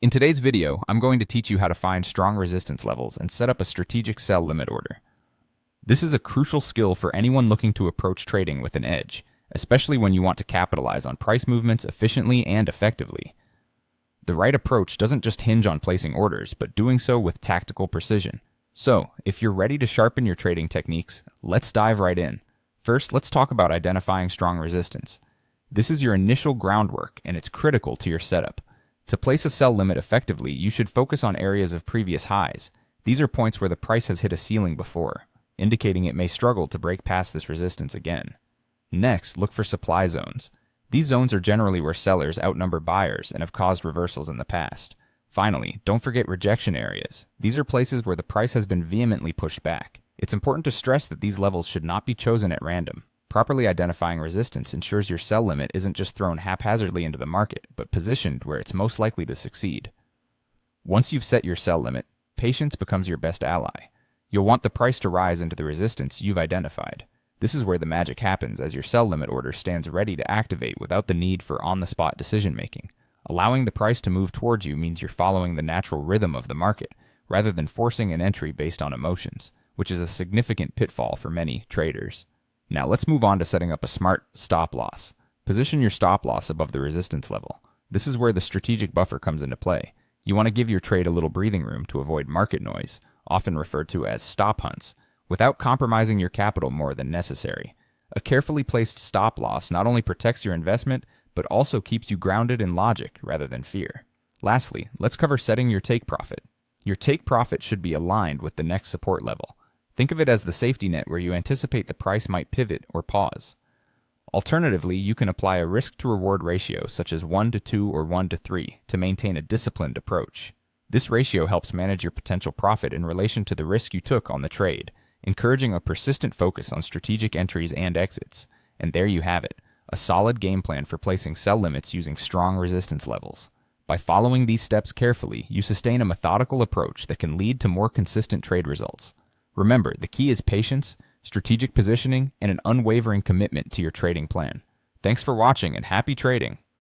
In today's video, I'm going to teach you how to find strong resistance levels and set up a strategic sell limit order. This is a crucial skill for anyone looking to approach trading with an edge, especially when you want to capitalize on price movements efficiently and effectively. The right approach doesn't just hinge on placing orders, but doing so with tactical precision. So, if you're ready to sharpen your trading techniques, let's dive right in. First, let's talk about identifying strong resistance. This is your initial groundwork, and it's critical to your setup. To place a sell limit effectively, you should focus on areas of previous highs. These are points where the price has hit a ceiling before, indicating it may struggle to break past this resistance again. Next, look for supply zones. These zones are generally where sellers outnumber buyers and have caused reversals in the past. Finally, don't forget rejection areas. These are places where the price has been vehemently pushed back. It's important to stress that these levels should not be chosen at random. Properly identifying resistance ensures your sell limit isn't just thrown haphazardly into the market, but positioned where it's most likely to succeed. Once you've set your sell limit, patience becomes your best ally. You'll want the price to rise into the resistance you've identified. This is where the magic happens, as your sell limit order stands ready to activate without the need for on-the-spot decision-making. Allowing the price to move towards you means you're following the natural rhythm of the market, rather than forcing an entry based on emotions, which is a significant pitfall for many traders. Now let's move on to setting up a smart stop loss. Position your stop loss above the resistance level. This is where the strategic buffer comes into play. You want to give your trade a little breathing room to avoid market noise, often referred to as stop hunts, without compromising your capital more than necessary. A carefully placed stop loss not only protects your investment, but also keeps you grounded in logic rather than fear. Lastly, let's cover setting your take profit. Your take profit should be aligned with the next support level. Think of it as the safety net where you anticipate the price might pivot or pause. Alternatively, you can apply a risk-to-reward ratio such as 1 to 2 or 1 to 3 to maintain a disciplined approach. This ratio helps manage your potential profit in relation to the risk you took on the trade, encouraging a persistent focus on strategic entries and exits. And there you have it, a solid game plan for placing sell limits using strong resistance levels. By following these steps carefully, you sustain a methodical approach that can lead to more consistent trade results. Remember, the key is patience, strategic positioning, and an unwavering commitment to your trading plan. Thanks for watching and happy trading!